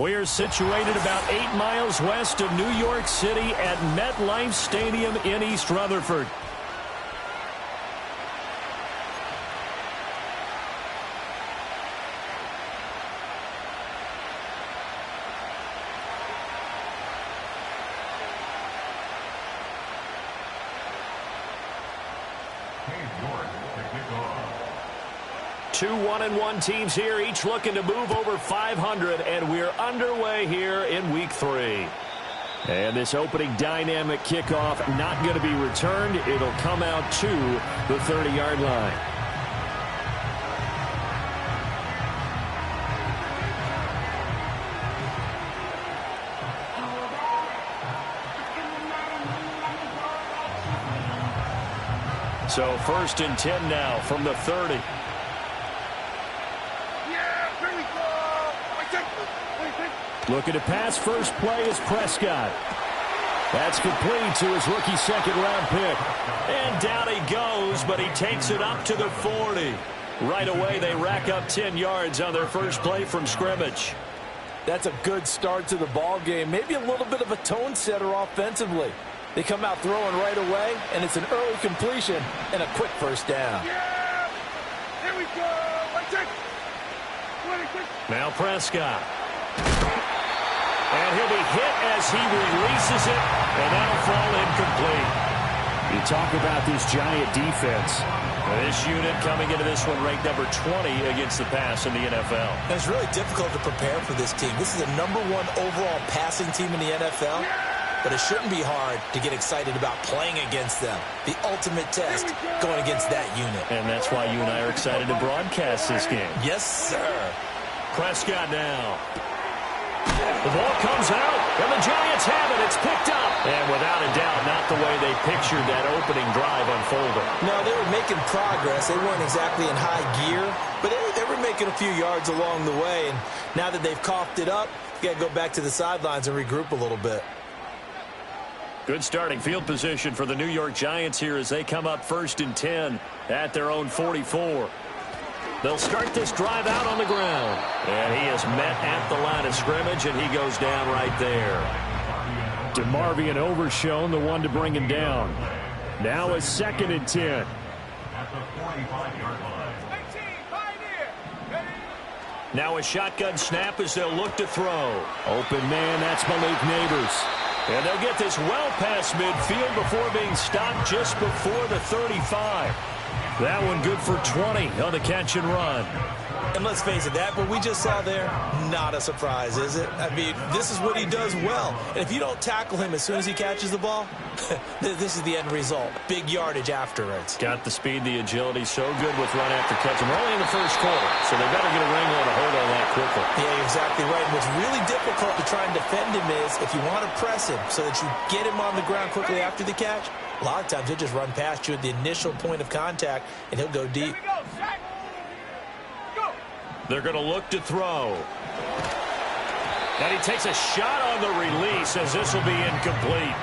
We are situated about 8 miles west of New York City at MetLife Stadium in East Rutherford. Two 1-1 teams here, each looking to move over 500, and we're underway here in Week 3. And this opening dynamic kickoff not going to be returned. It'll come out to the 30-yard line. So 1st and 10 now from the 30. Looking to pass. First play is Prescott. That's complete to his rookie second-round pick. And down he goes, but he takes it up to the 40. Right away, they rack up 10 yards on their first play from scrimmage. That's a good start to the ball game. Maybe a little bit of a tone setter offensively. They come out throwing right away, and it's an early completion and a quick first down. Yeah! Here we go! Now Prescott. And he'll be hit as he releases it, and that'll fall incomplete. You talk about this giant defense. This unit coming into this one ranked number 20 against the pass in the NFL. And it's really difficult to prepare for this team. This is the #1 overall passing team in the NFL, but it shouldn't be hard to get excited about playing against them. The ultimate test going against that unit. And that's why you and I are excited to broadcast this game. Yes, sir. Prescott now. The ball comes out, and the Giants have it. It's picked up. And without a doubt, not the way they pictured that opening drive unfolding. No, they were making progress. They weren't exactly in high gear, but they were making a few yards along the way. And now that they've coughed it up, you got to go back to the sidelines and regroup a little bit. Good starting field position for the New York Giants here as they come up 1st and 10 at their own 44. They'll start this drive out on the ground. And he is met at the line of scrimmage, and he goes down right there. DeMarvion Overshown, the one to bring him down. Now a 2nd and 10. Now a shotgun snap as they'll look to throw. Open man, that's Malik Neighbors. And they'll get this well past midfield before being stopped just before the 35. That one good for 20 on the catch and run. And let's face it, that what we just saw there, not a surprise, is it? I mean, this is what he does well. And if you don't tackle him as soon as he catches the ball, this is the end result. Big yardage afterwards. Got the speed, the agility, so good with run after catch. And we're only in the first quarter, so they better get a wrangle and a hold on that quickly. Yeah, you're exactly right. And what's really difficult to try and defend him is if you want to press him so that you get him on the ground quickly after the catch, a lot of times he'll just run past you at the initial point of contact, and he'll go deep. They're going to look to throw. And he takes a shot on the release as this will be incomplete.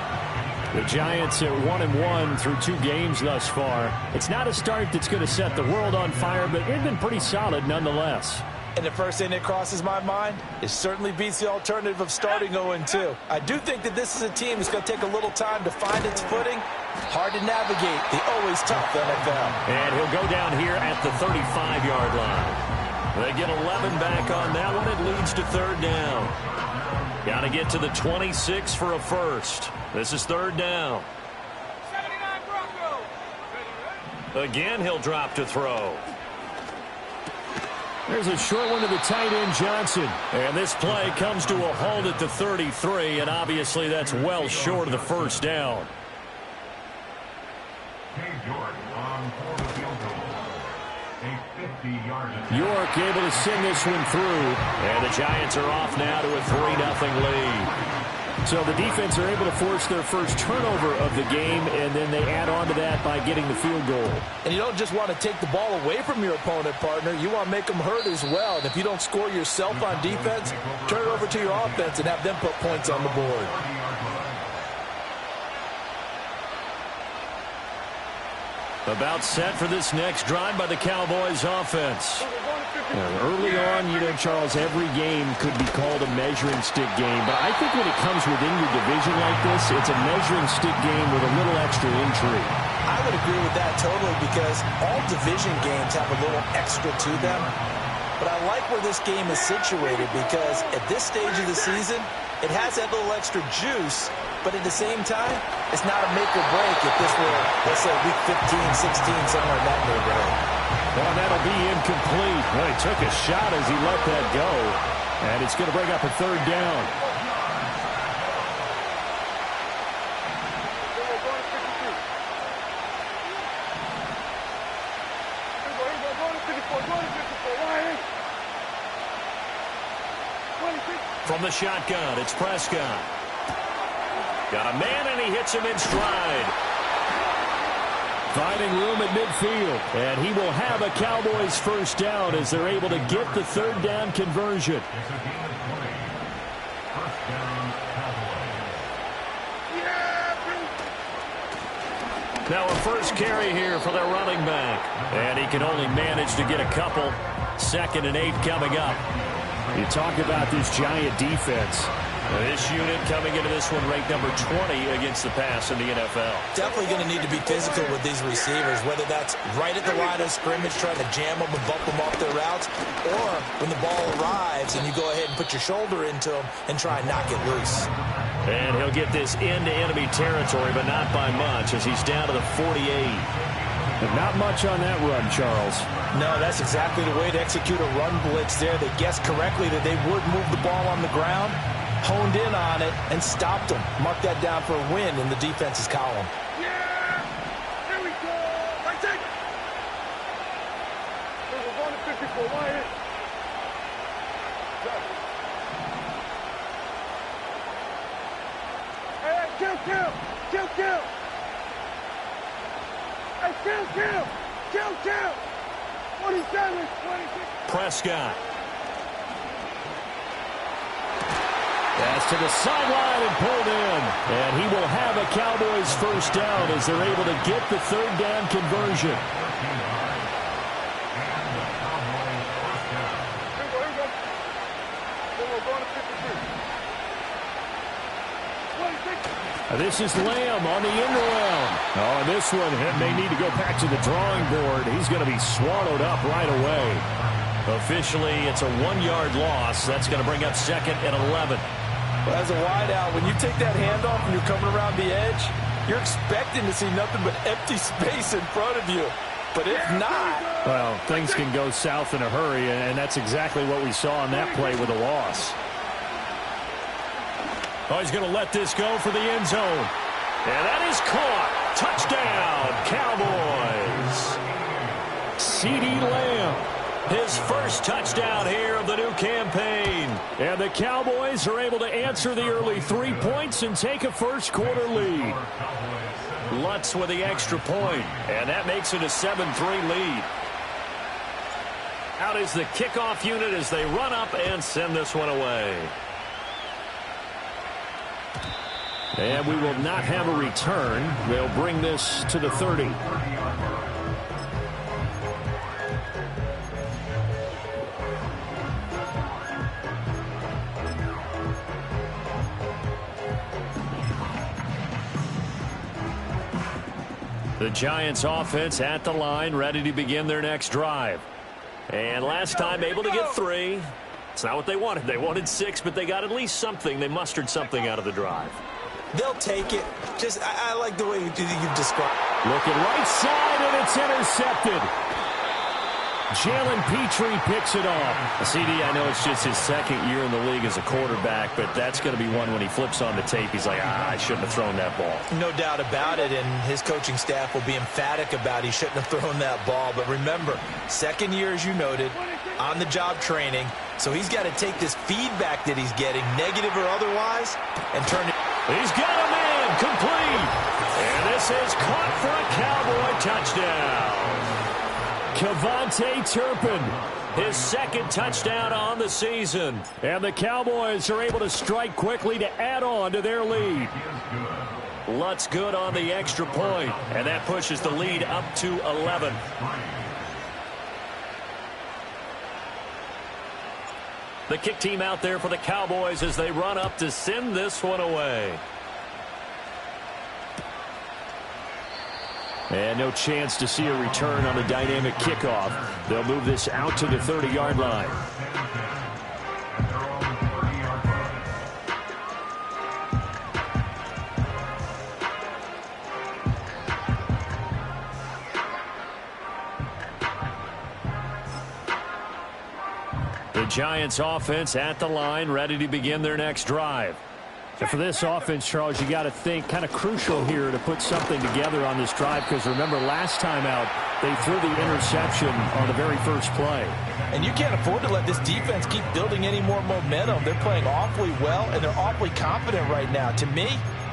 The Giants are 1-1 through 2 games thus far. It's not a start that's going to set the world on fire, but they've been pretty solid nonetheless. And the first thing that crosses my mind, it certainly beats the alternative of starting 0-2. I do think that this is a team that's going to take a little time to find its footing. Hard to navigate the always tough NFL. And he'll go down here at the 35-yard line. They get 11 back on that one. It leads to 3rd down. Got to get to the 26 for a first. This is 3rd down. 79 Broncos. Again, he'll drop to throw. There's a short one to the tight end, Johnson. And this play comes to a halt at the 33, and obviously that's well short of the first down. York able to send this one through. And the Giants are off now to a 3-0 lead. So the defense are able to force their first turnover of the game, and then they add on to that by getting the field goal. And you don't just want to take the ball away from your opponent, partner. You want to make them hurt as well. And if you don't score yourself on defense, turn it over to your offense and have them put points on the board. About set for this next drive by the Cowboys offense. Early on, Charles, every game could be called a measuring stick game. But I think when it comes within your division like this, it's a measuring stick game with a little extra intrigue. I would agree with that totally because all division games have a little extra to them. But I like where this game is situated because at this stage of the season, it has that little extra juice. But at the same time, it's not a make or break if this were, let's say, week 15, 16, somewhere in that neighborhood. Well, that'll be incomplete. Well, he took a shot as he let that go. And it's going to bring up a third down. From the shotgun, it's Prescott. Got a man, and he hits him in stride. Finding room at midfield. And he will have a Cowboys first down as they're able to get the third down conversion. Now a first carry here for their running back. And he can only manage to get a couple. 2nd and 8 coming up. You talk about this Giant defense. This unit coming into this one ranked number 20 against the pass in the NFL. Definitely going to need to be physical with these receivers, whether that's right at the line of scrimmage trying to jam them and bump them off their routes, or when the ball arrives and you go ahead and put your shoulder into them and try and knock it loose. And he'll get this into enemy territory, but not by much as he's down to the 48. But not much on that run, Charles. No, that's exactly the way to execute a run blitz there. They guessed correctly that they would move the ball on the ground, honed in on it, and stopped them. Mark that down for a win in the defense's column. Yeah! Here we go! Right take! We're going to 54. Why? Hey, kill! Hey, kill! 27, 26. Prescott. Pass to the sideline and pulled in. And he will have a Cowboys first down as they're able to get the third down conversion. Here we go. We're going to 53. 26. This is Lamb on the end around. Oh, and this one may need to go back to the drawing board. He's going to be swallowed up right away. Officially, it's a 1-yard loss. That's going to bring up 2nd and 11. Well, as a wideout, when you take that handoff and you're coming around the edge, you're expecting to see nothing but empty space in front of you. But if not... Well, things can go south in a hurry, and that's exactly what we saw on that play with a loss. Oh, he's going to let this go for the end zone. And that is caught. Touchdown, Cowboys. CeeDee Lamb. His first touchdown here of the new campaign. And the Cowboys are able to answer the early 3 points and take a first-quarter lead. Lutz with the extra point, and that makes it a 7-3 lead. Out is the kickoff unit as they run up and send this one away. And we will not have a return. They'll bring this to the 30. The Giants offense at the line, ready to begin their next drive. And last time able to get 3. It's not what they wanted. They wanted 6, but they got at least something. They mustered something out of the drive. They'll take it. Just, I like the way you've described. Looking right side, and it's intercepted. Jalen Petrie picks it off. CD, I know it's just his 2nd year in the league as a quarterback, but that's going to be one when he flips on the tape. He's like, I shouldn't have thrown that ball. No doubt about it, and his coaching staff will be emphatic about he shouldn't have thrown that ball. But remember, 2nd year, as you noted, on-the-job training. So he's got to take this feedback that he's getting, negative or otherwise, and turn it. He's got a man, complete. And this is caught for a Cowboy touchdown. Kevontae Turpin, his 2nd touchdown on the season. And the Cowboys are able to strike quickly to add on to their lead. Lutz good on the extra point, and that pushes the lead up to 11. The kick team out there for the Cowboys as they run up to send this one away. And no chance to see a return on the dynamic kickoff. They'll move this out to the 30-yard line. The Giants offense at the line, ready to begin their next drive. And for this offense, Charles, you got to think kind of crucial here to put something together on this drive, because remember last time out they threw the interception on the very first play. And you can't afford to let this defense keep building any more momentum. They're playing awfully well, and they're awfully confident right now. To me,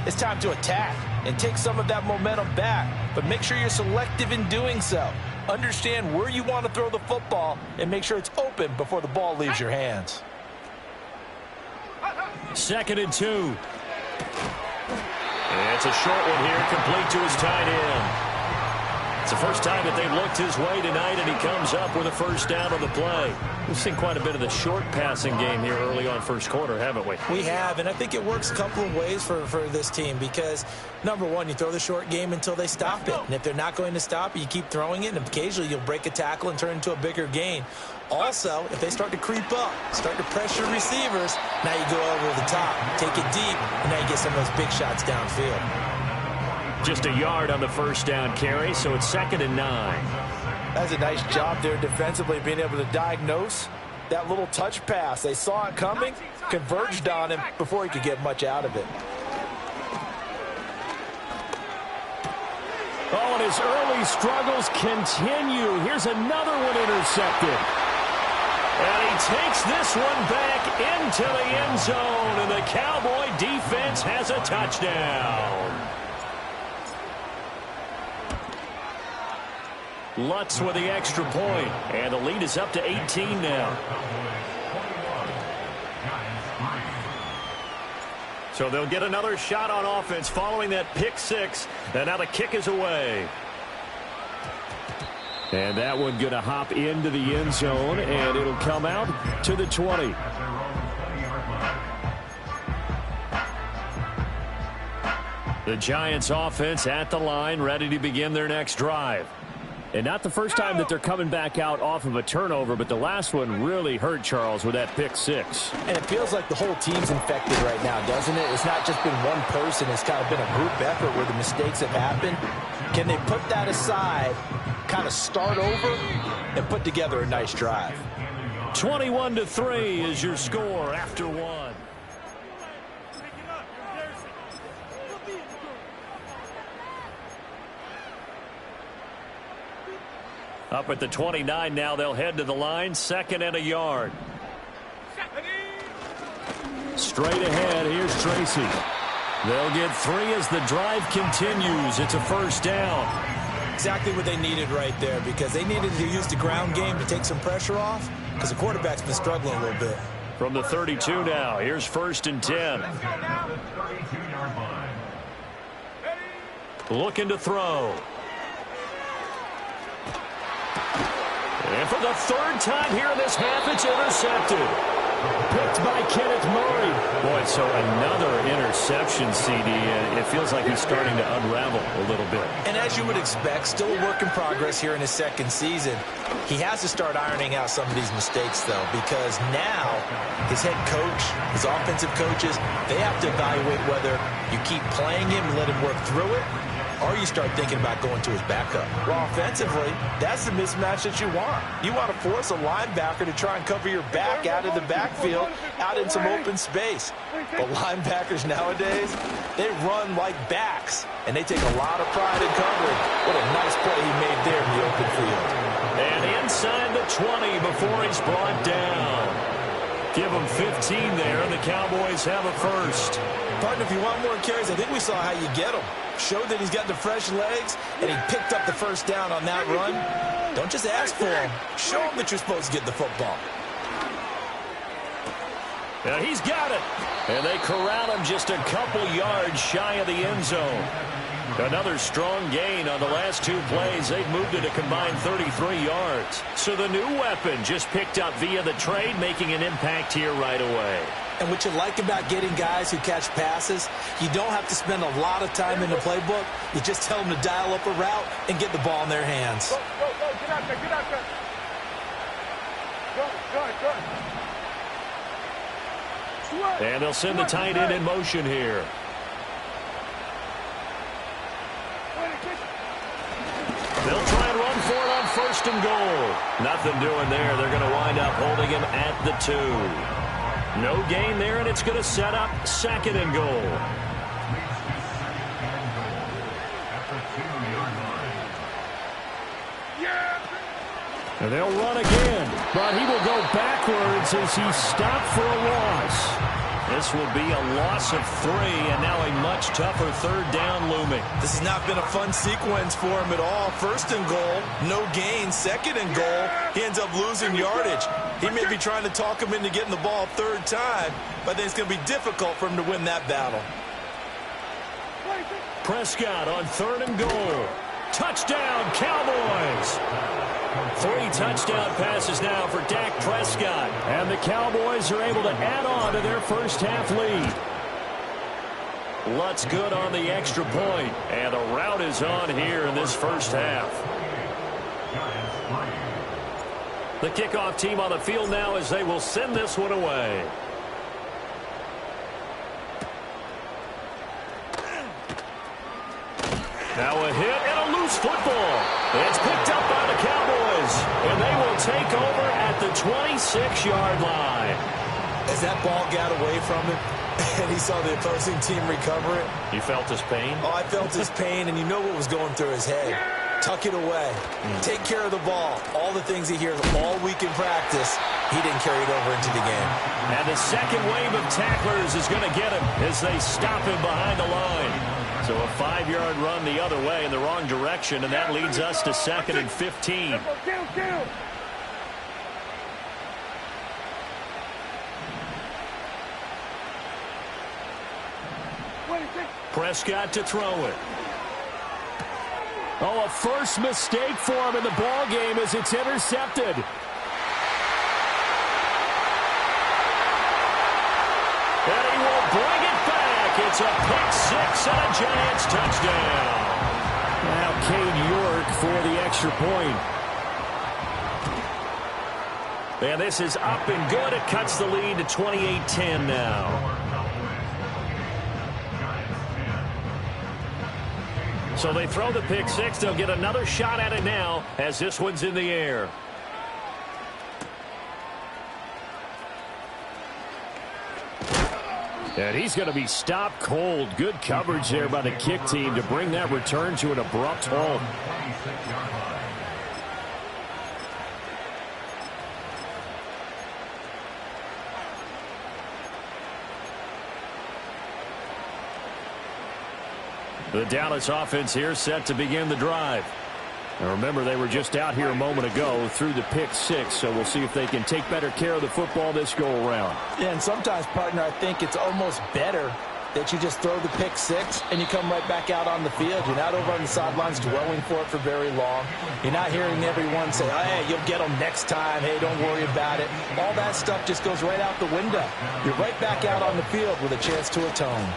it's time to attack and take some of that momentum back, but make sure you're selective in doing so. Understand where you want to throw the football and make sure it's open before the ball leaves your hands. 2nd and 2. It's a short one here, complete to his tight end. It's the first time that they've looked his way tonight, and he comes up with a first down on the play. We've seen quite a bit of the short passing game here early on first quarter, haven't we? We have, and I think it works a couple of ways for this team because, number one, you throw the short game until they stop it. And if they're not going to stop it, you keep throwing it, and occasionally you'll break a tackle and turn it into a bigger gain. Also, if they start to creep up, start to pressure receivers, now you go over the top, take it deep, and now you get some of those big shots downfield. Just a yard on the first down carry, so it's 2nd and 9. That's a nice job there defensively, being able to diagnose that little touch pass. They saw it coming, converged on him before he could get much out of it. Oh, and his early struggles continue. Here's another one intercepted. And he takes this one back into the end zone, and the Cowboy defense has a touchdown. Lutz with the extra point, and the lead is up to 18 now. So they'll get another shot on offense following that pick six, and now the kick is away. And that one going to hop into the end zone, and it'll come out to the 20. The Giants offense at the line, ready to begin their next drive. And not the first time that they're coming back out off of a turnover, but the last one really hurt, Charles, with that pick six. And it feels like the whole team's infected right now, doesn't it? It's not just been one person. It's kind of been a group effort where the mistakes have happened. Can they put that aside, kind of start over, and put together a nice drive? 21-3 is your score after one. Up at the 29 now, they'll head to the line, 2nd and a yard. Straight ahead, here's Tracy. They'll get 3 as the drive continues. It's a first down. Exactly what they needed right there, because they needed to use the ground game to take some pressure off, because the quarterback's been struggling a little bit. From the 32 now, here's 1st and 10. Looking to throw. And for the 3rd time here in this half, it's intercepted. Picked by Kenneth Murray. Boy, so another interception, CD. It feels like he's starting to unravel a little bit. And as you would expect, still a work in progress here in his 2nd season. He has to start ironing out some of these mistakes, though, because now his head coach, his offensive coaches, they have to evaluate whether you keep playing him and let him work through it, or you start thinking about going to his backup. Well, offensively, that's the mismatch that you want. You want to force a linebacker to try and cover your back out of the backfield, out in some open space. But linebackers nowadays, they run like backs, and they take a lot of pride in covering. What a nice play he made there in the open field. And inside the 20 before he's brought down. Give him 15 there, and the Cowboys have a first. Partner, if you want more carries, I think we saw how you get them. Showed that he's got the fresh legs, and he picked up the first down on that run. Don't just ask for him. Show him that you're supposed to get the football. And he's got it. And they corral him just a couple yards shy of the end zone. Another strong gain on the last 2 plays. They've moved it a combined 33 yards. So the new weapon just picked up via the trade, making an impact here right away. And what you like about getting guys who catch passes, you don't have to spend a lot of time in the playbook. You just tell them to dial up a route and get the ball in their hands. Go, get out there, get out there. Good. And they'll send the tight end in motion here. They'll try and run for it on 1st and goal. Nothing doing there. They're going to wind up holding him at the 2. No gain there, and it's going to set up 2nd and goal. And they'll run again, but he will go backwards as he's stopped for a loss. This will be a loss of 3, and now a much tougher 3rd down looming. This has not been a fun sequence for him at all. 1st and goal, no gain. 2nd and goal, he ends up losing yardage. He may be trying to talk him into getting the ball 3rd time, but I think it's going to be difficult for him to win that battle. Prescott on 3rd and goal. Touchdown, Cowboys! 3 touchdown passes now for Dak Prescott. And the Cowboys are able to add on to their first half lead. Lutz good on the extra point. And the route is on here in this first half. The kickoff team on the field now as they will send this one away. Now a hit and a loose football. It's picked up by the Cowboys, and they will take over at the 26-yard line. As that ball got away from him, and he saw the opposing team recover it. You felt his pain? Oh, I felt his pain, and you know what was going through his head. Tuck it away. Take care of the ball. All the things he hears all week in practice, he didn't carry it over into the game. And the second wave of tacklers is going to get him as they stop him behind the line. So a 5-yard run the other way in the wrong direction, and that leads us to 2nd and 15. Prescott to throw it. Oh, a first mistake for him in the ball game as it's intercepted. And he will bring it back. It's a pick-6 and a Giants touchdown. Now Cade York for the extra point. And this is up and good. It cuts the lead to 28-10 now. So they throw the pick-6. They'll get another shot at it now as this one's in the air. And he's going to be stopped cold. Good coverage there by the kick team to bring that return to an abrupt halt. The Dallas offense here set to begin the drive. And remember, they were just out here a moment ago through the pick-6, so we'll see if they can take better care of the football this go-around. Yeah, and sometimes, partner, I think it's almost better that you just throw the pick-6 and you come right back out on the field. You're not over on the sidelines dwelling for it for very long. You're not hearing everyone say, oh, hey, you'll get them next time. Hey, don't worry about it. All that stuff just goes right out the window. You're right back out on the field with a chance to atone.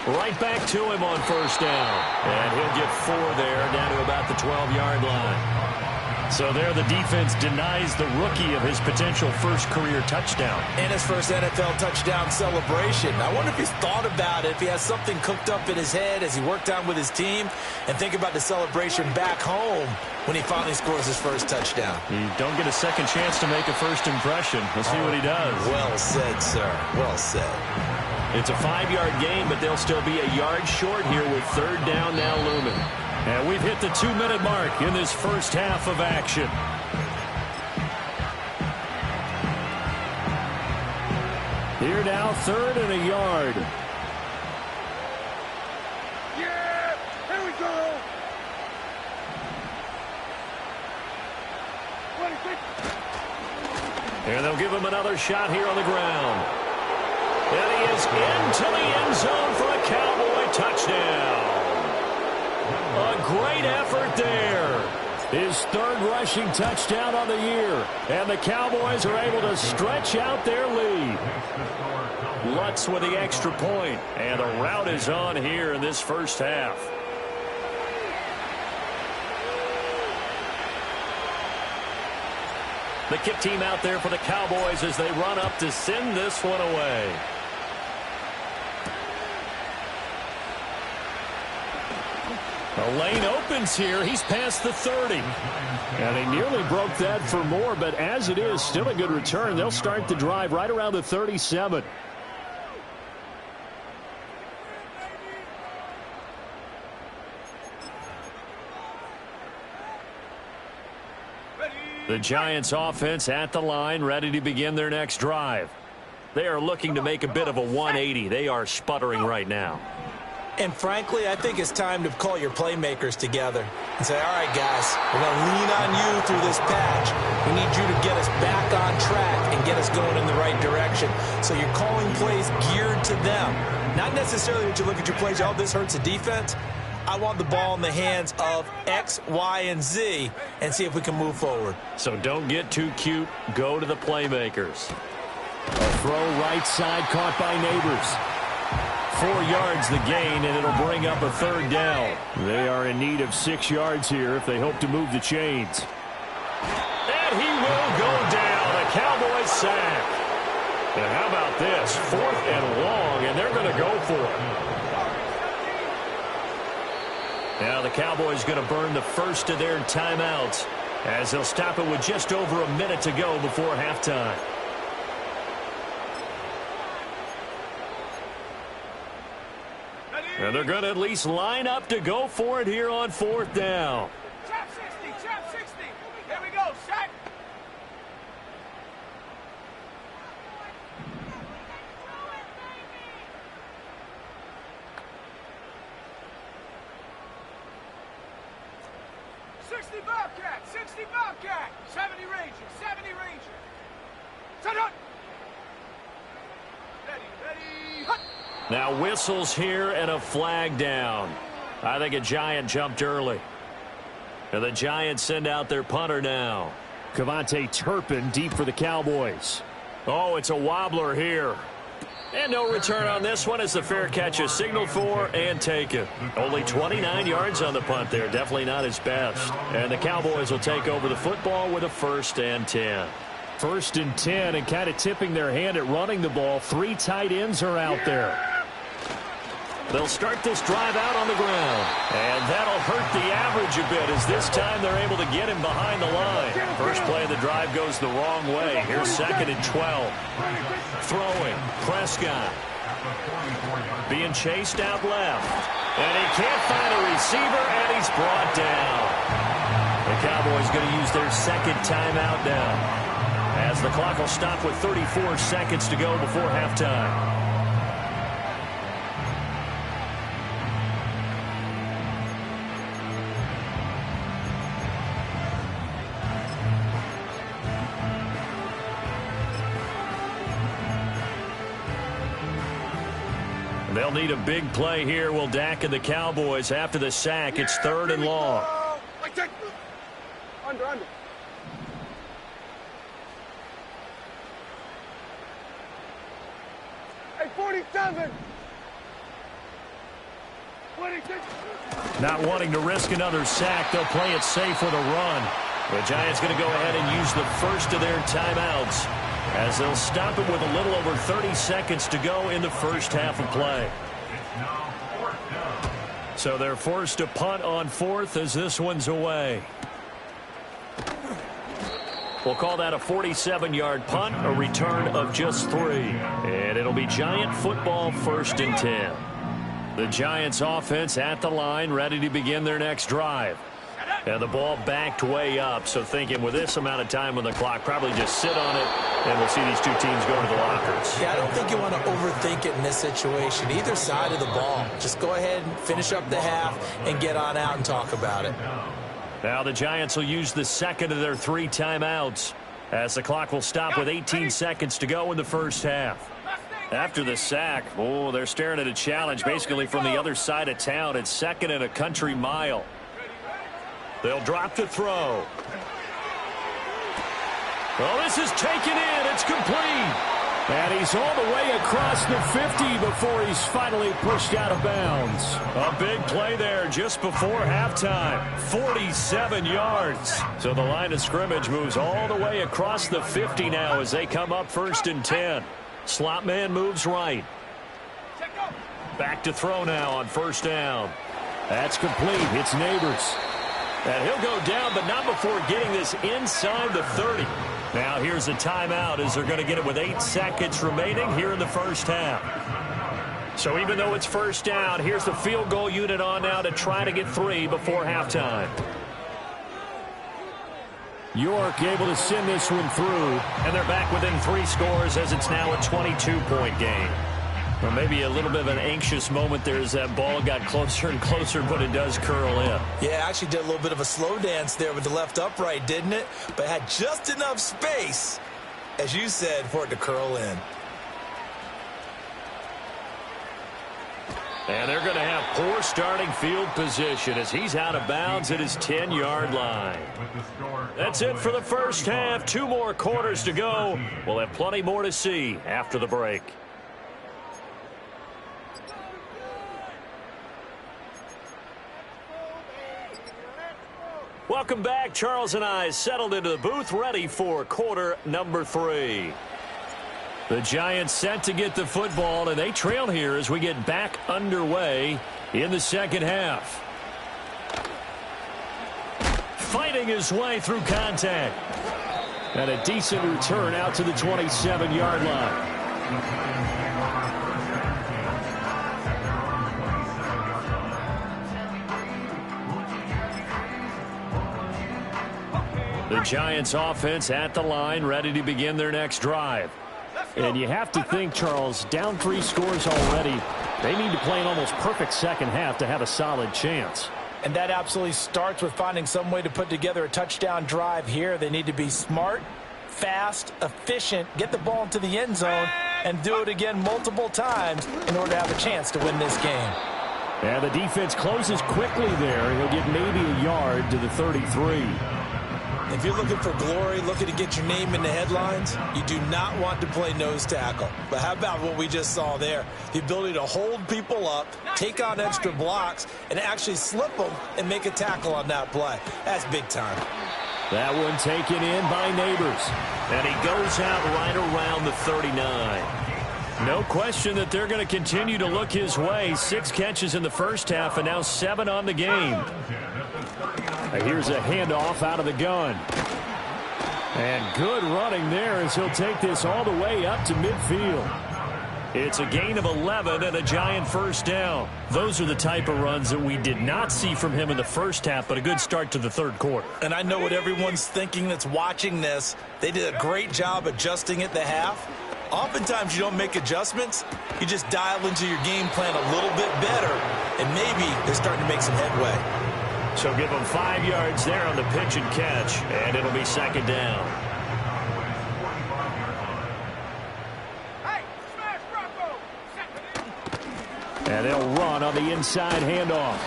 Right back to him on first down. And he'll get 4 there, down to about the 12-yard line. So there the defense denies the rookie of his potential first career touchdown. And his first NFL touchdown celebration. I wonder if he's thought about it, if he has something cooked up in his head as he worked on with his team, and think about the celebration back home when he finally scores his first touchdown. You don't get a second chance to make a first impression. Let's see what he does. Well said, sir. Well said. It's a 5-yard gain, but they'll still be a yard short here with third down now looming. And we've hit the 2-minute mark in this first half of action. Here now, 3rd and a yard. Yeah, here we go. 26. And they'll give him another shot here on the ground. And he is into the end zone for a Cowboy touchdown. A great effort there. His third rushing touchdown on the year. And the Cowboys are able to stretch out their lead. Lutz with the extra point. And the rout is on here in this first half. The kick team out there for the Cowboys as they run up to send this one away. The lane opens here. He's past the 30. And he nearly broke that for more, but as it is, still a good return. They'll start the drive right around the 37. The Giants offense at the line, ready to begin their next drive. They are looking to make a bit of a 180. They are sputtering right now. And frankly, I think it's time to call your playmakers together and say, all right, guys, we're going to lean on you through this patch. We need you to get us back on track and get us going in the right direction. So you're calling plays geared to them. Not necessarily that you look at your plays, oh, this hurts the defense. I want the ball in the hands of X, Y, and Z and see if we can move forward. So don't get too cute. Go to the playmakers. A throw right side caught by Neighbors. 4 yards the gain, and it'll bring up a third down. They are in need of 6 yards here if they hope to move the chains. And he will go down. A Cowboys sack. And how about this? 4th and long, and they're going to go for it. Now the Cowboys going to burn the first of their timeouts as they'll stop it with just over a minute to go before halftime. And they're going to at least line up to go for it here on 4th down. Chop 60, chop 60. Here we go, sack. Bobcat, 60 Bobcat, 70 Ranger, 70 Ranger. Set up. Ready, hut. Now whistles here and a flag down. I think a Giant jumped early. And the Giants send out their punter now. Kevontae Turpin deep for the Cowboys. Oh, it's a wobbler here. And no return on this one as the fair catch is signaled for and taken. Only 29 yards on the punt there. Definitely not his best. And the Cowboys will take over the football with a 1st and 10. 1st and 10 and kind of tipping their hand at running the ball. 3 tight ends are out there. They'll start this drive out on the ground. And that'll hurt the average a bit as this time they're able to get him behind the line. First play of the drive goes the wrong way. Here's 2nd and 12. Throwing. Prescott. Being chased out left. And he can't find a receiver, and he's brought down. The Cowboys going to use their 2nd timeout now, as the clock will stop with 34 seconds to go before halftime. They'll need a big play here. Will Dak and the Cowboys after the sack. It's 3rd and long. Under. Hey, 47. 26. Not wanting to risk another sack, they'll play it safe with a run. The Giants going to go ahead and use the first of their timeouts, as they'll stop it with a little over 30 seconds to go in the first half of play. So they're forced to punt on 4th as this one's away. We'll call that a 47-yard punt, a return of just 3. And it'll be Giant football 1st and 10. The Giants offense at the line, ready to begin their next drive. And the ball backed way up, so thinking with this amount of time on the clock, probably just sit on it, and we'll see these two teams go to the lockers. Yeah, I don't think you want to overthink it in this situation. Either side of the ball. Just go ahead and finish up the half and get on out and talk about it. Now the Giants will use the 2nd of their 3 timeouts, as the clock will stop with 18 seconds to go in the first half. Mustang After the sack, oh, they're staring at a challenge basically from the other side of town. It's 2nd and a country mile. They'll drop to throw. Oh, this is taken in. It's complete. And he's all the way across the 50 before he's finally pushed out of bounds. A big play there just before halftime. 47 yards. So the line of scrimmage moves all the way across the 50 now as they come up 1st and 10. Slot man moves right. Back to throw now on 1st down. That's complete. It's Neighbors. And he'll go down, but not before getting this inside the 30. Now here's a timeout as they're going to get it with 8 seconds remaining here in the first half. So even though it's 1st down, here's the field goal unit on now to try to get 3 before halftime. York able to send this one through. And they're back within 3 scores as it's now a 22-point game. Well, maybe a little bit of an anxious moment there as that ball got closer and closer, but it does curl in. Yeah, actually did a little bit of a slow dance there with the left upright, didn't it? But had just enough space, as you said, for it to curl in. And they're going to have poor starting field position as he's out of bounds at his 10-yard line. That's it for the first half. 2 more quarters to go. We'll have plenty more to see after the break. Welcome back. Charles and I settled into the booth, ready for quarter number 3. The Giants set to get the football, and they trail here as we get back underway in the second half. Fighting his way through contact. And a decent return out to the 27-yard line. The Giants offense at the line, ready to begin their next drive. And you have to think, Charles, down 3 scores already. They need to play an almost perfect second half to have a solid chance. And that absolutely starts with finding some way to put together a touchdown drive here. They need to be smart, fast, efficient, get the ball into the end zone, and do it again multiple times in order to have a chance to win this game. And the defense closes quickly there. He'll get maybe a yard to the 33. If you're looking for glory, looking to get your name in the headlines, you do not want to play nose tackle. But how about what we just saw there? The ability to hold people up, take on extra blocks, and actually slip them and make a tackle on that play. That's big time. That one taken in by Neighbors. And he goes out right around the 39. No question that they're going to continue to look his way. 6 catches in the first half and now 7 on the game. Here's a handoff out of the gun. And good running there as he'll take this all the way up to midfield. It's a gain of 11 and a Giant first down. Those are the type of runs that we did not see from him in the first half, but a good start to the third quarter. And I know what everyone's thinking that's watching this. They did a great job adjusting at the half. Oftentimes you don't make adjustments. You just dial into your game plan a little bit better, and maybe they're starting to make some headway. So give them 5 yards there on the pitch and catch, and it'll be second down. Hey, smash Rocco! And they'll run on the inside handoff.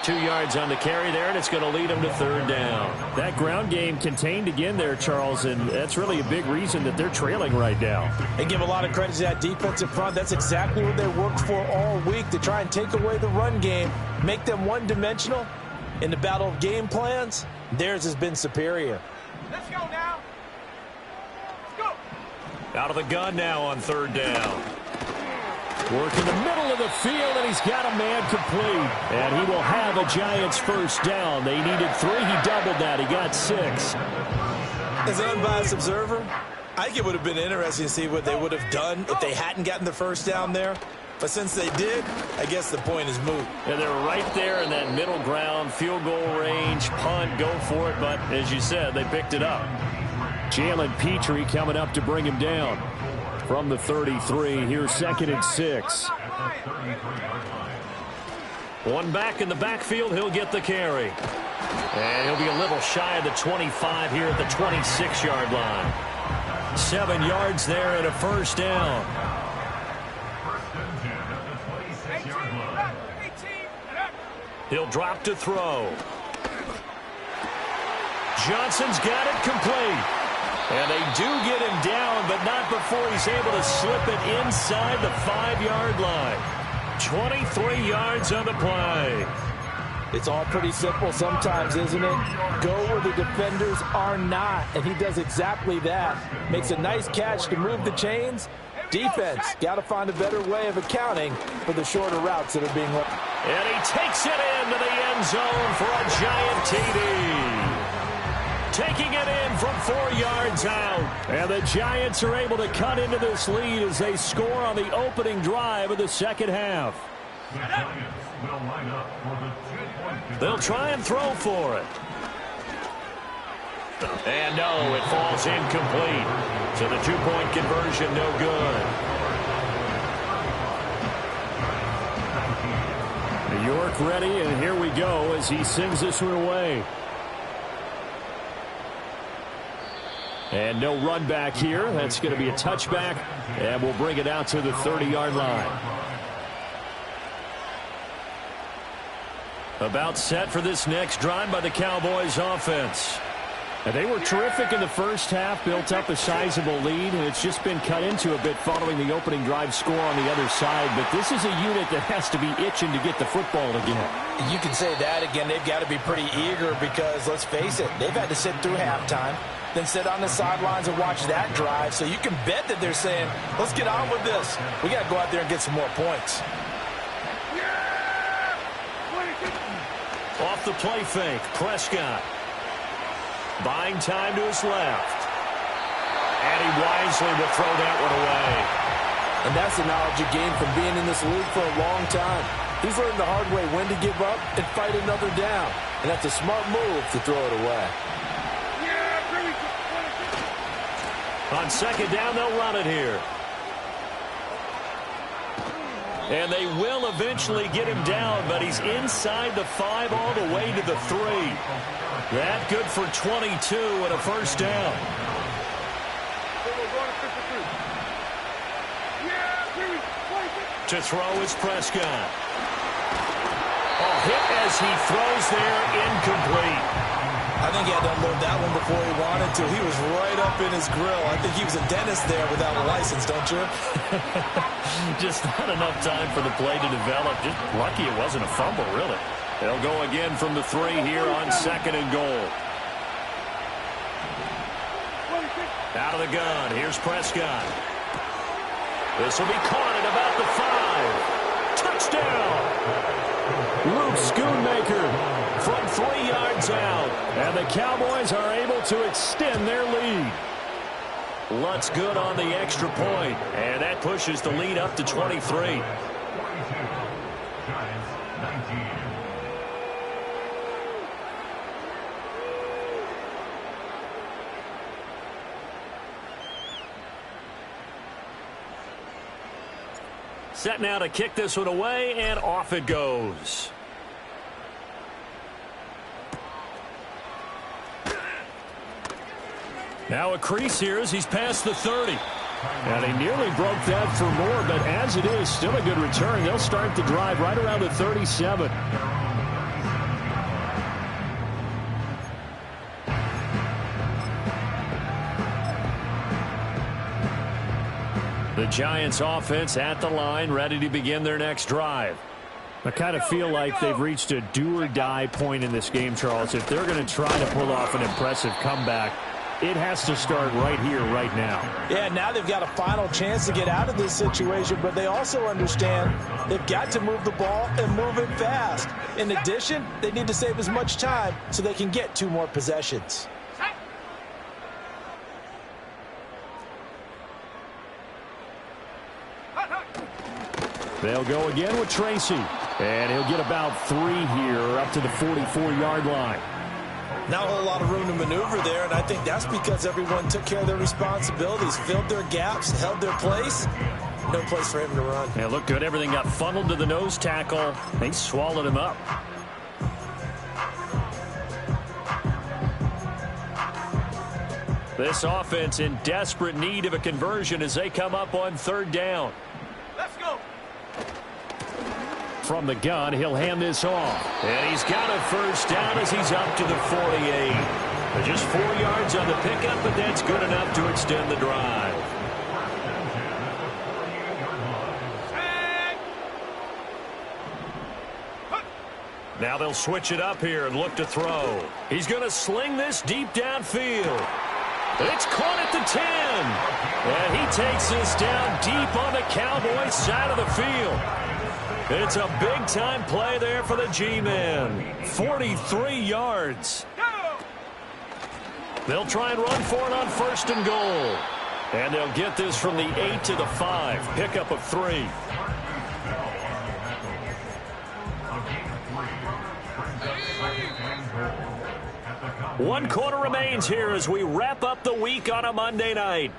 2 yards on the carry there, and it's going to lead them to third down. That ground game contained again there, Charles, and that's really a big reason that they're trailing right now. They give a lot of credit to that defensive front. That's exactly what they worked for all week, to try and take away the run game, make them one-dimensional. In the battle of game plans, theirs has been superior. Let's go now. Let's go. Out of the gun now on third down. Work in the middle of the field, and he's got a man complete. And he will have a Giants first down. They needed 3. He doubled that. He got 6. As an unbiased observer, I think it would have been interesting to see what they would have done if they hadn't gotten the first down there. But since they did, I guess the point is moot. And they're right there in that middle ground, field goal range, punt, go for it. But as you said, they picked it up. Jalen Petrie coming up to bring him down. From the 33, here's 2nd and 6. One back in the backfield, he'll get the carry. And he'll be a little shy of the 25 here at the 26-yard line. 7 yards there and a first down. He'll drop to throw. Johnson's got it complete. And they do get him down, but not before he's able to slip it inside the 5-yard line. 23 yards on the play. It's all pretty simple sometimes, isn't it? Go where the defenders are not, and he does exactly that. Makes a nice catch to move the chains. Defense, got to find a better way of accounting for the shorter routes that are being run. And he takes it into the end zone for a giant TD. Taking it in from 4 yards out. And the Giants are able to cut into this lead as they score on the opening drive of the second half. They'll try and throw for it. And no, it falls incomplete. So the 2-point conversion no good. York ready, and here we go as he sings this one away. And no run back here. That's going to be a touchback, and we'll bring it out to the 30-yard line. About set for this next drive by the Cowboys offense. And they were terrific in the first half, built up a sizable lead, and it's just been cut into a bit following the opening drive score on the other side. But this is a unit that has to be itching to get the football again. You can say that again. They've got to be pretty eager because, let's face it, they've had to sit through halftime, then sit on the sidelines and watch that drive. So you can bet that they're saying, let's get on with this. We got to go out there and get some more points. Off the play fake, Prescott. Buying time to his left. And he wisely will throw that one away. And that's the knowledge you gain from being in this league for a long time. He's learned the hard way when to give up and fight another down. And that's a smart move to throw it away. On second down, they'll run it here. And they will eventually get him down, but he's inside the 5 all the way to the 3. That good for 22 and a first down. To throw is Prescott. Oh, hit as he throws there, incomplete. I think he had to unload that one before he wanted to. He was right up in his grill. I think he was a dentist there without a license, don't you? Just not enough time for the play to develop. Just lucky it wasn't a fumble, really. They'll go again from the 3 here on second and goal. Out of the gun. Here's Prescott. This will be caught at about the 5. Touchdown! Luke Schoonmaker from 3 yards out. And the Cowboys are able to extend their lead. Lutz good on the extra point. And that pushes the lead up to 23. Set now to kick this one away, and off it goes. Now a crease here as he's past the 30. And he nearly broke that for more, but as it is, still a good return. They'll start the drive right around the 37. The Giants offense at the line, ready to begin their next drive. I kind of feel like they've reached a do-or-die point in this game, Charles. If they're going to try to pull off an impressive comeback, it has to start right here, right now. Yeah, now they've got a final chance to get out of this situation, but they also understand they've got to move the ball and move it fast. In addition, they need to save as much time so they can get 2 more possessions. They'll go again with Tracy. And he'll get about 3 here up to the 44-yard line. Not a whole lot of room to maneuver there, and I think that's because everyone took care of their responsibilities, filled their gaps, held their place. No place for him to run. Yeah, looked good. Everything got funneled to the nose tackle. They swallowed him up. This offense in desperate need of a conversion as they come up on 3rd down. Let's go. From the gun, he'll hand this off. And he's got a first down as he's up to the 48. Just 4 yards on the pickup, but that's good enough to extend the drive. Now they'll switch it up here and look to throw. He's going to sling this deep downfield. It's caught at the 10. And he takes this down deep on the Cowboys side of the field. It's a big-time play there for the G-men. 43 yards. They'll try and run for it on 1st and goal. And they'll get this from the 8 to the 5. Pickup of 3. One quarter remains here as we wrap up the week on a Monday night.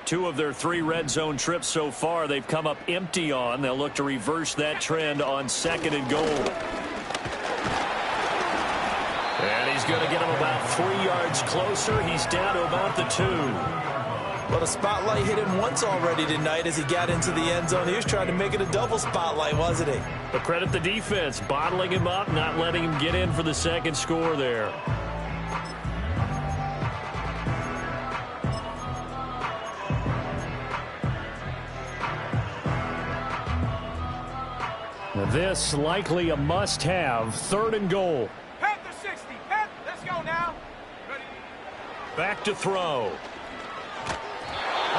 Two of their 3 red zone trips so far they've come up empty on. They'll look to reverse that trend on 2nd and goal. And he's going to get him about 3 yards closer. He's down to about the 2. Well, the spotlight hit him once already tonight as he got into the end zone. He was trying to make it a double spotlight, wasn't he? But credit the defense, bottling him up, not letting him get in for the 2nd score there. This likely a must-have. 3rd and goal. Panther 60. Panther, let's go now. Ready? Back to throw.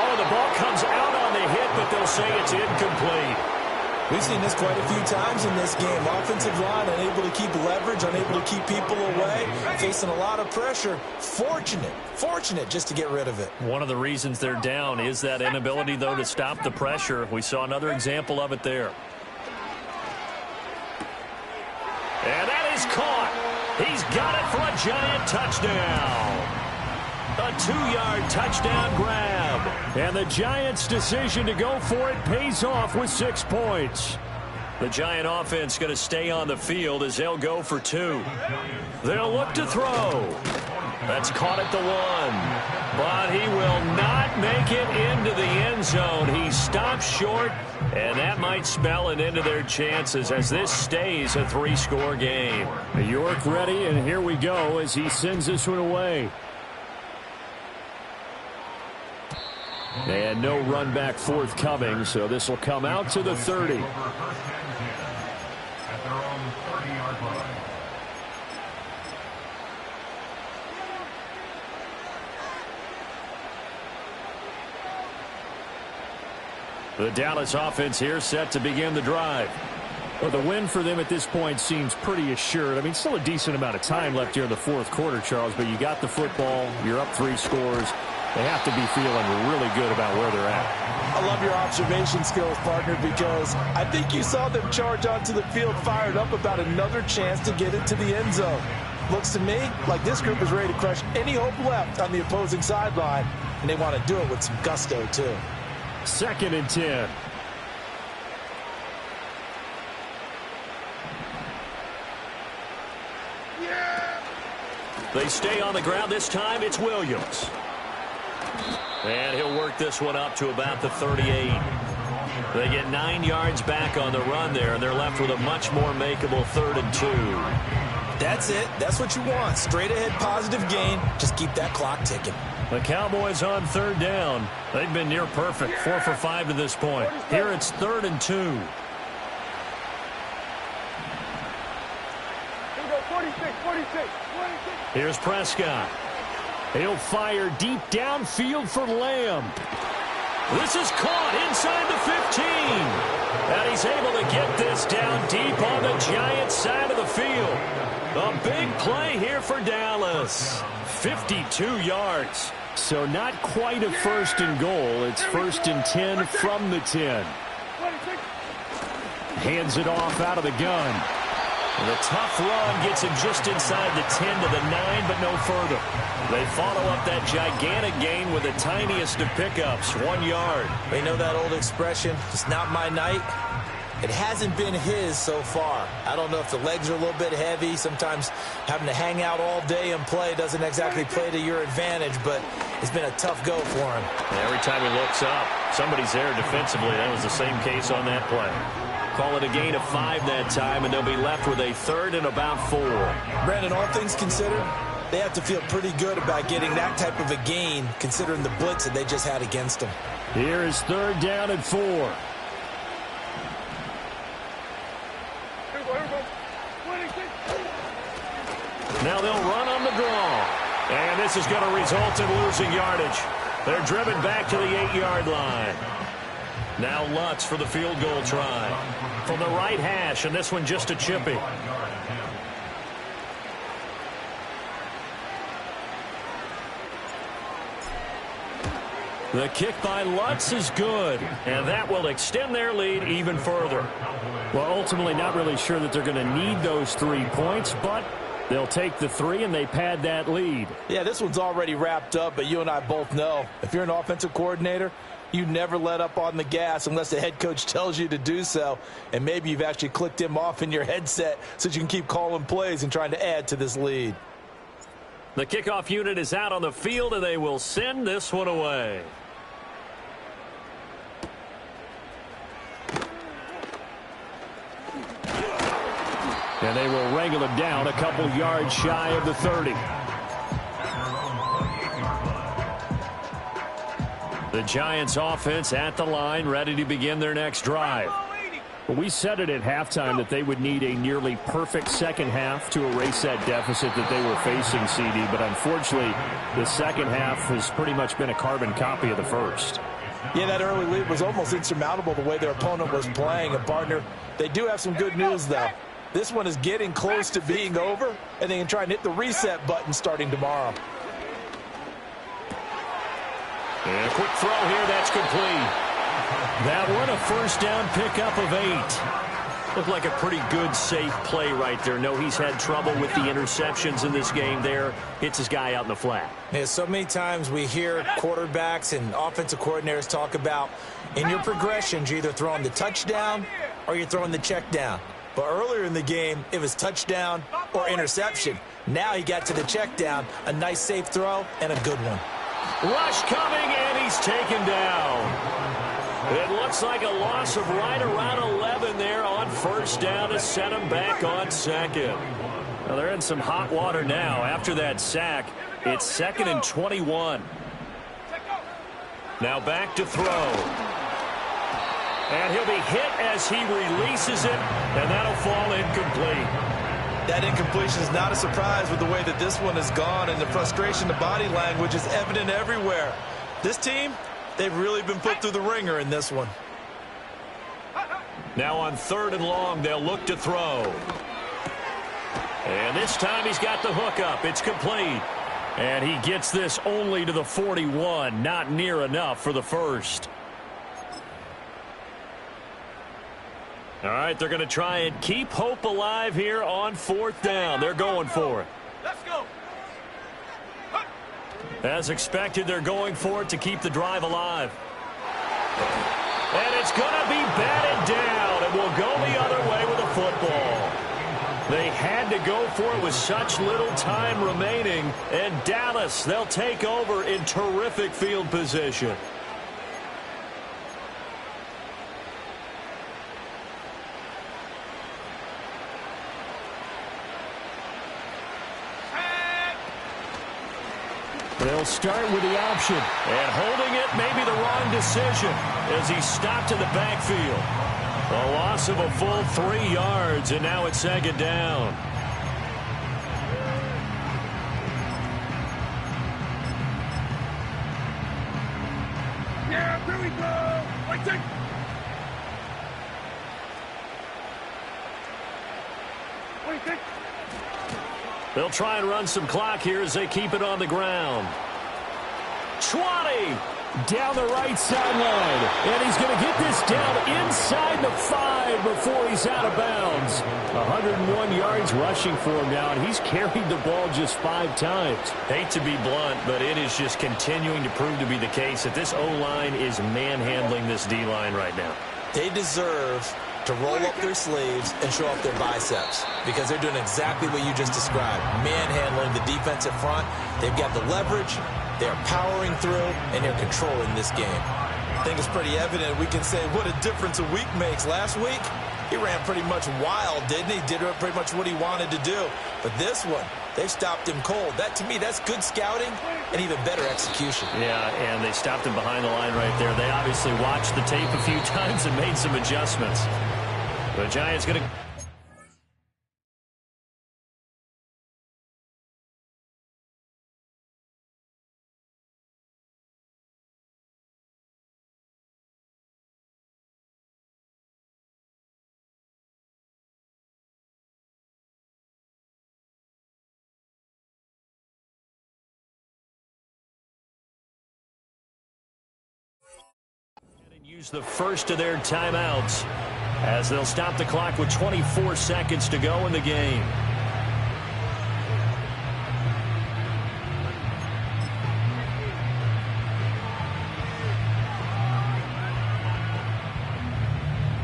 Oh, the ball comes out on the hit, but they'll say it's incomplete. We've seen this quite a few times in this game. Offensive line unable to keep leverage, unable to keep people away, facing a lot of pressure. Fortunate just to get rid of it. One of the reasons they're down is that inability, though, to stop the pressure. We saw another example of it there. And that is caught. He's got it for a Giant touchdown. A 2-yard touchdown grab. And the Giants' decision to go for it pays off with 6 points. The Giant offense going to stay on the field as they'll go for 2. They'll look to throw. That's caught at the 1. But he will not make it into the end zone. He stops short, and that might spell an end to their chances as this stays a 3-score game. York ready, and here we go as he sends this one away. And no run back forthcoming, so this will come out to the 30. The Dallas offense here set to begin the drive. Well, the win for them at this point seems pretty assured. I mean, still a decent amount of time left here in the 4th quarter, Charles, but you got the football, you're up 3 scores. They have to be feeling really good about where they're at. I love your observation skills, partner, because I think you saw them charge onto the field fired up about another chance to get into the end zone. Looks to me like this group is ready to crush any hope left on the opposing sideline, and they want to do it with some gusto, too. 2nd and 10. They stay on the ground. This time it's Williams. And he'll work this one up to about the 38. They get 9 yards back on the run there, and they're left with a much more makeable 3rd and 2. That's it. That's what you want. Straight ahead positive gain. Just keep that clock ticking. The Cowboys on 3rd down. They've been near perfect. 4 for 5 to this point. Here it's 3rd and 2. Here we go, 46. Here's Prescott. He'll fire deep downfield for Lamb. This is caught inside the 15. And he's able to get this down deep on the Giants side of the field. A big play here for Dallas. 52 yards. So not quite a 1st and goal. It's 1st and 10 from the 10. Hands it off out of the gun. And the tough run gets him just inside the 10 to the 9, but no further. They follow up that gigantic gain with the tiniest of pickups, 1 yard. They know that old expression, it's not my night. It hasn't been his so far. I don't know if the legs are a little bit heavy. Sometimes having to hang out all day and play doesn't exactly play to your advantage, but it's been a tough go for him. Every time he looks up, somebody's there defensively. That was the same case on that play. Call it a gain of 5 that time, and they'll be left with a 3rd and about 4. Brandon, all things considered, they have to feel pretty good about getting that type of a gain, considering the blitz that they just had against them. Here is 3rd down and 4. Now they'll run on the draw. And this is going to result in losing yardage. They're driven back to the 8-yard line. Now Lutz for the field goal try. From the right hash, and this one just a chippy. The kick by Lutz is good, and that will extend their lead even further. Well, ultimately not really sure that they're going to need those 3 points, but they'll take the 3 and they pad that lead. Yeah, this one's already wrapped up, but you and I both know if you're an offensive coordinator, you never let up on the gas unless the head coach tells you to do so, and maybe you've actually clicked him off in your headset so that you can keep calling plays and trying to add to this lead. The kickoff unit is out on the field, and they will send this one away. And they will wrangle it down a couple yards shy of the 30. The Giants offense at the line, ready to begin their next drive. Well, we said it at halftime that they would need a nearly perfect second half to erase that deficit that they were facing, CD. But unfortunately, the second half has pretty much been a carbon copy of the first. Yeah, that early lead was almost insurmountable the way their opponent was playing. And, partner, they do have some good news, though. This one is getting close to being over, and they can try and hit the reset button starting tomorrow. And a quick throw here, that's complete. That one, a first down pickup of 8. Looked like a pretty good, safe play right there. No, he's had trouble with the interceptions in this game there. Hits his guy out in the flat. Yeah, so many times we hear quarterbacks and offensive coordinators talk about in your progressions, you're either throwing the touchdown or you're throwing the check down. But earlier in the game, it was touchdown or interception. Now he got to the check down, a nice safe throw, and a good one. Rush coming, and he's taken down. It looks like a loss of right around 11 there on first down to set him back on second. Well, they're in some hot water now. After that sack, it's 2nd and 21. Now back to throw. And he'll be hit as he releases it, and that'll fall incomplete. That incompletion is not a surprise with the way that this one has gone, and the frustration, the body language is evident everywhere. This team, they've really been put through the ringer in this one. Now on 3rd and long, they'll look to throw. And this time he's got the hook up. It's complete. And he gets this only to the 41, not near enough for the first. All right, they're going to try and keep hope alive here on 4th down. They're going for it. Let's go. As expected, they're going for it to keep the drive alive. And it's going to be batted down, and will go the other way with the football. They had to go for it with such little time remaining, and Dallas, they'll take over in terrific field position. They'll start with the option. And holding it may be the wrong decision as he stopped in the backfield. A loss of a full 3 yards, and now it's 2nd down. Yeah, here we go. Like that. What do you think? They'll try and run some clock here as they keep it on the ground. 20 down the right sideline. And he's going to get this down inside the 5 before he's out of bounds. 101 yards rushing for him now, and he's carried the ball just 5 times. Hate to be blunt, but it is just continuing to prove to be the case that this O-line is manhandling this D-line right now. They deserve to roll up their sleeves and show off their biceps because they're doing exactly what you just described. Manhandling the defensive front. They've got the leverage. They're powering through, and they're controlling this game. I think it's pretty evident we can say what a difference a week makes. Last week, he ran pretty much wild, didn't he? Did pretty much what he wanted to do. But this one, they stopped him cold. That, to me, that's good scouting and even better execution. Yeah, and they stopped him behind the line right there. They obviously watched the tape a few times and made some adjustments. The Giants going to... use the first of their timeouts as they'll stop the clock with 24 seconds to go in the game.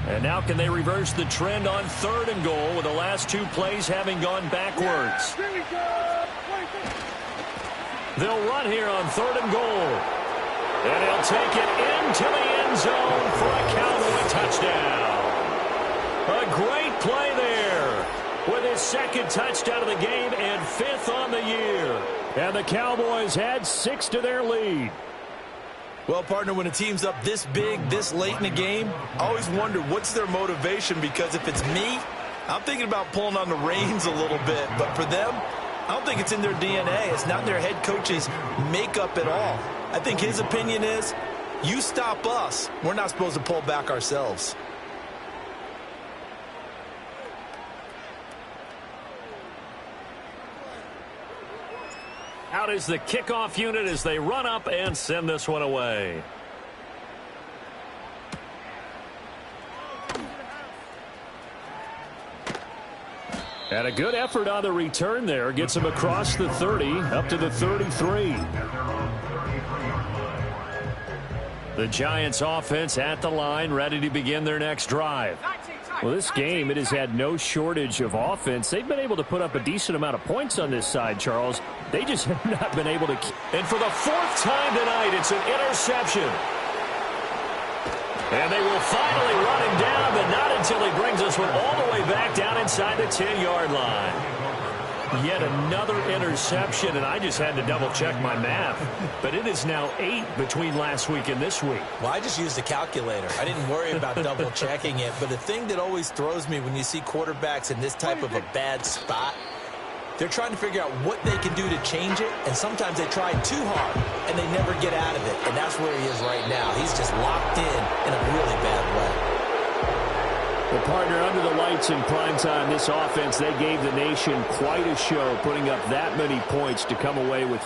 And now can they reverse the trend on 3rd and goal with the last 2 plays having gone backwards? They'll run here on 3rd and goal. And he'll take it into the end zone for a Cowboy touchdown. A great play there with his 2nd touchdown of the game and 5th on the year. And the Cowboys add 6 to their lead. Well, partner, when a team's up this big, this late in the game, I always wonder what's their motivation, because if it's me, I'm thinking about pulling on the reins a little bit. But for them, I don't think it's in their DNA. It's not in their head coach's makeup at all. I think his opinion is, you stop us, we're not supposed to pull back ourselves. Out is the kickoff unit as they run up and send this one away. And a good effort on the return there. Gets him across the 30, up to the 33. The Giants offense at the line, ready to begin their next drive. Well, this game, it has had no shortage of offense. They've been able to put up a decent amount of points on this side, Charles. They just have not been able to. And for the 4th time tonight, it's an interception. And they will finally run him down, but not until he brings us one all the way back down inside the 10-yard line. Yet another interception, and I just had to double-check my math. But it is now 8 between last week and this week. Well, I just used a calculator. I didn't worry about double-checking it. But the thing that always throws me when you see quarterbacks in this type of a bad spot, they're trying to figure out what they can do to change it, and sometimes they try too hard, and they never get out of it. And that's where he is right now. He's just locked in a really bad way. Well, partner, under the lights in primetime, this offense, they gave the nation quite a show, putting up that many points to come away with.